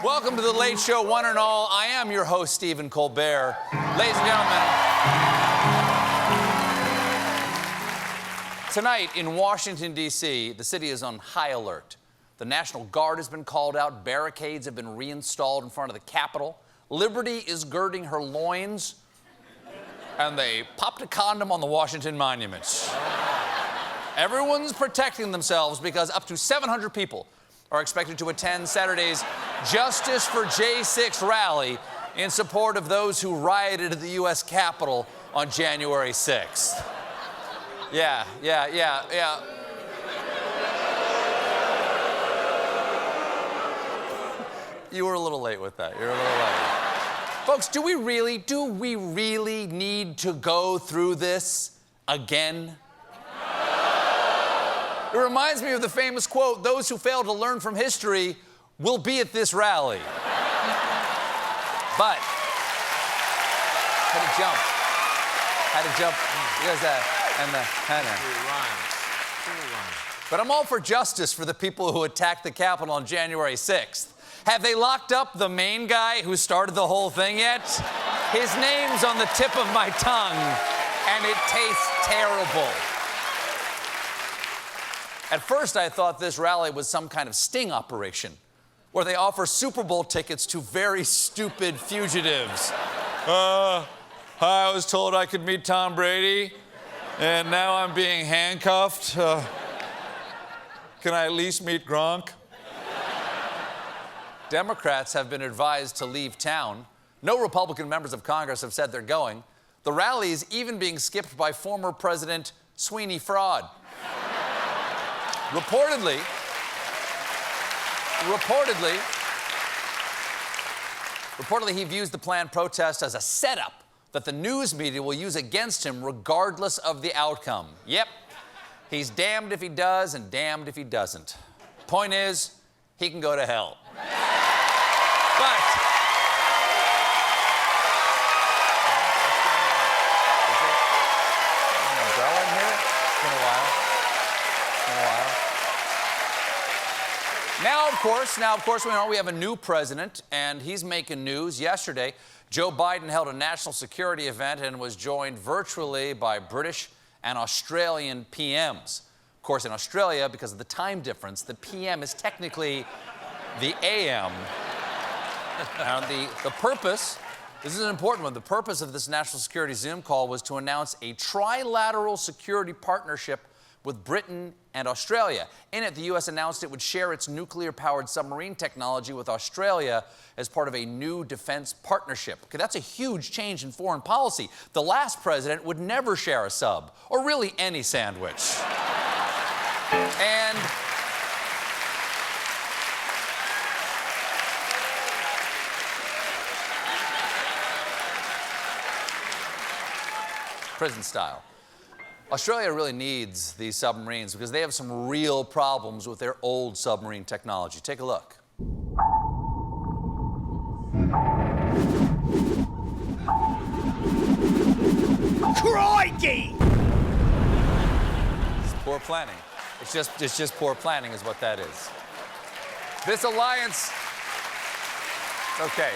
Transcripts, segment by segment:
Welcome to the Late Show, one and all. I am your host, Stephen Colbert. Ladies and gentlemen, tonight in Washington, D.C., the city is on high alert. The National Guard has been called out. Barricades have been reinstalled in front of the Capitol. Liberty is girding her loins. And they popped a condom on the Washington monuments. Everyone's protecting themselves because up to 700 people are expected to attend Saturday's Justice for J6 rally in support of those who rioted at the U.S. Capitol on January 6th. Yeah. You were a little late with that. You're a little late. Folks, do we really need to go through this again? It reminds me of the famous quote, "Those who fail to learn from history will be at this rally." But, had to jump. Because But I'm all for justice for the people who attacked the Capitol on January 6th. Have they locked up the main guy who started the whole thing yet? His name's on the tip of my tongue, and it tastes terrible. At first, I thought this rally was some kind of sting operation, where they offer Super Bowl tickets to very stupid fugitives. Hi, I was told I could meet Tom Brady, and now I'm being handcuffed. Can I at least meet Gronk? Democrats have been advised to leave town. No Republican members of Congress have said they're going. The rally is even being skipped by former President Sweeney Fraud. Reportedly, he views the planned protest as a setup that the news media will use against him regardless of the outcome. Yep, he's damned if he does and damned if he doesn't. Point is, he can go to hell. But an umbrella in here? It's been a while. Now, of course, we know we have a new president, and he's making news. Yesterday, Joe Biden held a national security event and was joined virtually by British and Australian PMs. Of course, in Australia, because of the time difference, the PM is technically the AM. Now, the purpose, this is an important one, the purpose of this national security Zoom call was to announce a trilateral security partnership with Britain and Australia. In it, the U.S. announced it would share its nuclear-powered submarine technology with Australia as part of a new defense partnership. Okay, that's a huge change in foreign policy. The last president would never share a sub, or really any sandwich. And prison style. Australia really needs these submarines because they have some real problems with their old submarine technology. Take a look. Crikey! It's poor planning. It's just poor planning is what that is. This alliance... It's okay.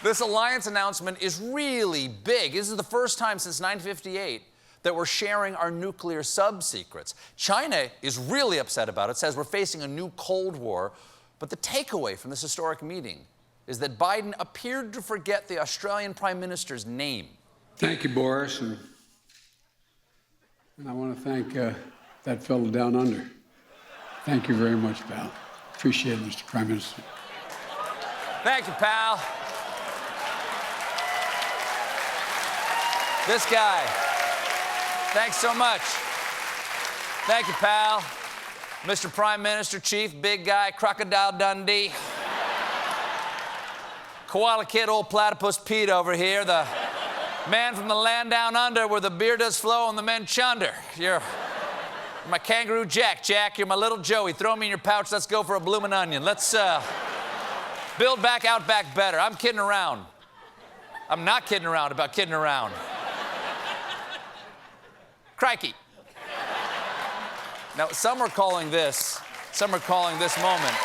This alliance announcement is really big. This is the first time since 1958 that we're sharing our nuclear sub-secrets. China is really upset about it, says we're facing a new Cold War. But the takeaway from this historic meeting is that Biden appeared to forget the Australian Prime Minister's name. Thank you, Boris. And I want to thank that fellow down under. Thank you very much, pal. Appreciate it, Mr. Prime Minister. Thank you, pal. This guy. Thanks so much. Thank you, pal. Mr. Prime Minister, Chief, big guy, Crocodile Dundee. Koala Kid, old platypus Pete over here, the man from the land down under where the beer does flow and the men chunder. You're my kangaroo Jack. Jack, you're my little Joey. Throw me in your pouch. Let's go for a bloomin' onion. Let's build back, out back better. I'm kidding around. I'm not kidding around about kidding around. Crikey. Now, some are calling this moment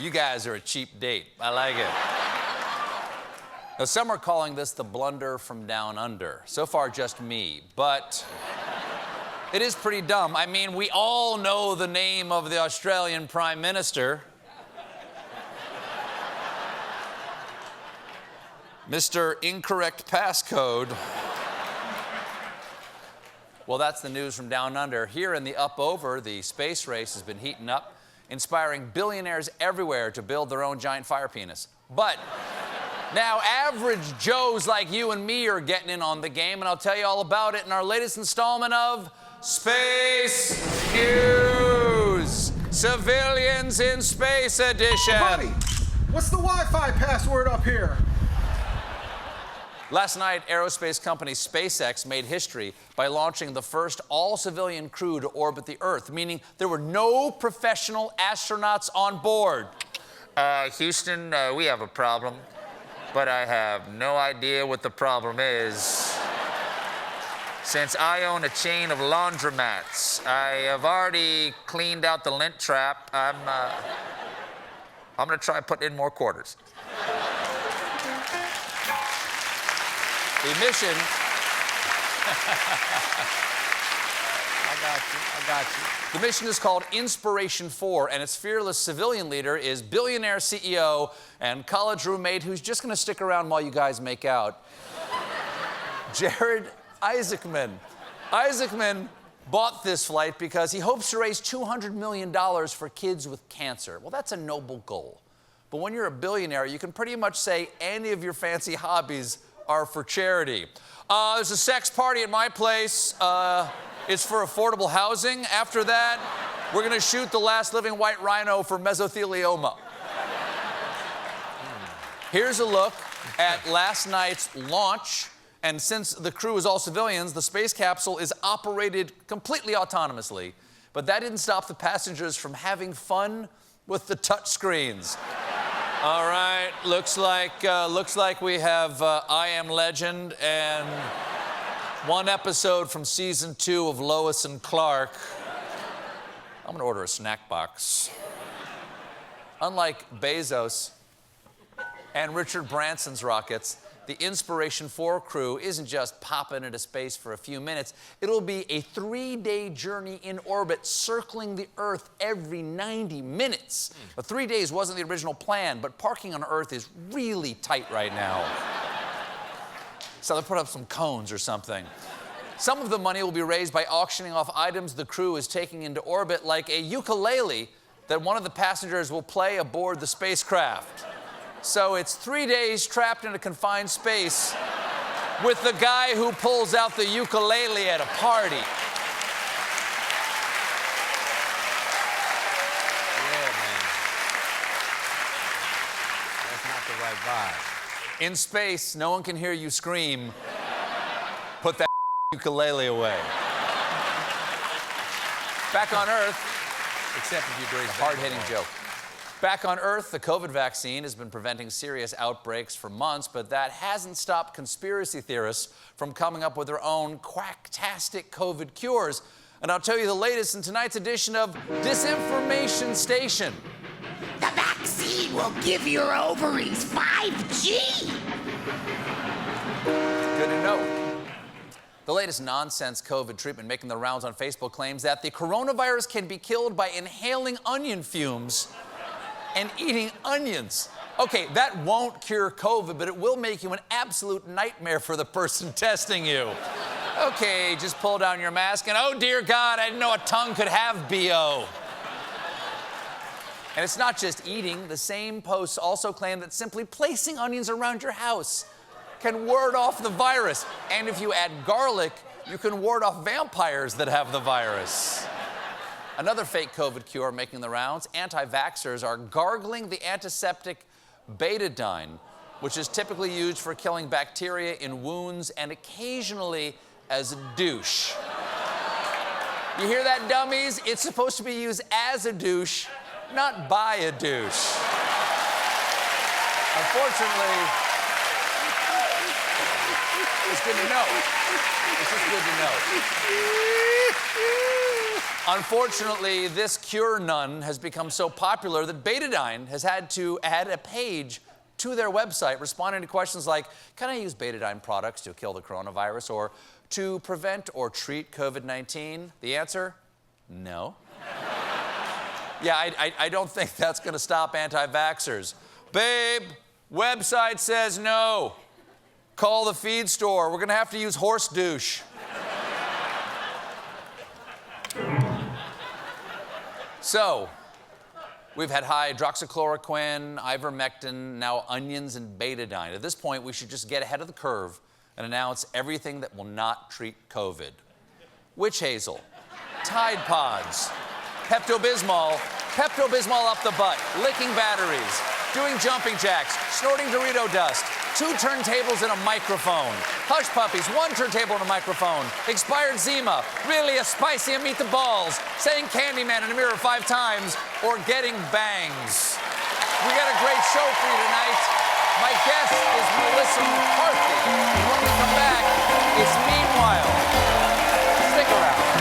You guys are a cheap date. I like it. Now, some are calling this the blunder from down under. So far, just me. But it is pretty dumb. I mean, we all know the name of the Australian Prime Minister. Mr. Incorrect Passcode. Well, that's the news from down under. Here in the up over, the space race has been heating up, inspiring billionaires everywhere to build their own giant fire penis. But now average Joes like you and me are getting in on the game, and I'll tell you all about it in our latest installment of Space News. Civilians in Space Edition. Buddy, what's the Wi-Fi password up here? Last night, aerospace company SpaceX made history by launching the first all-civilian crew to orbit the Earth, meaning there were no professional astronauts on board. Houston, we have a problem, but I have no idea what the problem is. Since I own a chain of laundromats, I have already cleaned out the lint trap. I'm gonna try putting in more quarters. The mission... I got you. The mission is called Inspiration 4, and its fearless civilian leader is billionaire CEO and college roommate who's just going to stick around while you guys make out, Jared Isaacman. Isaacman bought this flight because he hopes to raise $200 million for kids with cancer. Well, that's a noble goal. But when you're a billionaire, you can pretty much say any of your fancy hobbies are for charity. There's a sex party at my place. It's for affordable housing. After that, we're gonna shoot the last living white rhino for mesothelioma. Here's a look at last night's launch. And since the crew is all civilians, the space capsule is operated completely autonomously. But that didn't stop the passengers from having fun with the touch screens. All right, looks like we have I Am Legend and one episode from season 2 of Lois and Clark. I'm gonna order a snack box. Unlike Bezos and Richard Branson's rockets, the Inspiration 4 crew isn't just popping into space for a few minutes. It'll be a 3-day journey in orbit, circling the Earth every 90 minutes. But 3 days wasn't the original plan, but parking on Earth is really tight right now. So they put up some cones or something. Some of the money will be raised by auctioning off items the crew is taking into orbit, like a ukulele that one of the passengers will play aboard the spacecraft. So it's 3 days trapped in a confined space with the guy who pulls out the ukulele at a party. Yeah, man. That's not the right vibe. In space, no one can hear you scream, "Put that ukulele away." Back on Earth, Except if you raise hard-hitting joke. Back on Earth, the COVID vaccine has been preventing serious outbreaks for months, but that hasn't stopped conspiracy theorists from coming up with their own quacktastic COVID cures. And I'll tell you the latest in tonight's edition of Disinformation Station. The vaccine will give your ovaries 5G. Good to know. The latest nonsense COVID treatment making the rounds on Facebook claims that the coronavirus can be killed by inhaling onion fumes and eating onions. Okay, that won't cure COVID, but it will make you an absolute nightmare for the person testing you. Okay, just pull down your mask and, oh dear God, I didn't know a tongue could have BO. And it's not just eating. The same posts also claim that simply placing onions around your house can ward off the virus. And if you add garlic, you can ward off vampires that have the virus. Another fake COVID cure making the rounds, anti-vaxxers are gargling the antiseptic Betadine, which is typically used for killing bacteria in wounds and occasionally as a douche. You hear that, dummies? It's supposed to be used as a douche, not by a douche. Unfortunately, it's good to know. It's just good to know. Unfortunately, this cure nun has become so popular that Betadine has had to add a page to their website responding to questions like, can I use Betadine products to kill the coronavirus or to prevent or treat COVID-19? The answer, no. Yeah, I don't think that's going to stop anti-vaxxers. Babe, website says no. Call the feed store. We're going to have to use horse douche. So, we've had hydroxychloroquine, ivermectin, now onions and Betadine. At this point, we should just get ahead of the curve and announce everything that will not treat COVID. Witch hazel, Tide Pods, Pepto-Bismol up the butt, licking batteries, doing jumping jacks, snorting Dorito dust, 2 turntables and a microphone, hush puppies, 1 turntable and a microphone, expired Zima, really a spicy meatballs, saying Candyman in the mirror 5 times, or getting bangs. We got a great show for you tonight. My guest is Melissa McCarthy. When we come back, it's Meanwhile. Stick around.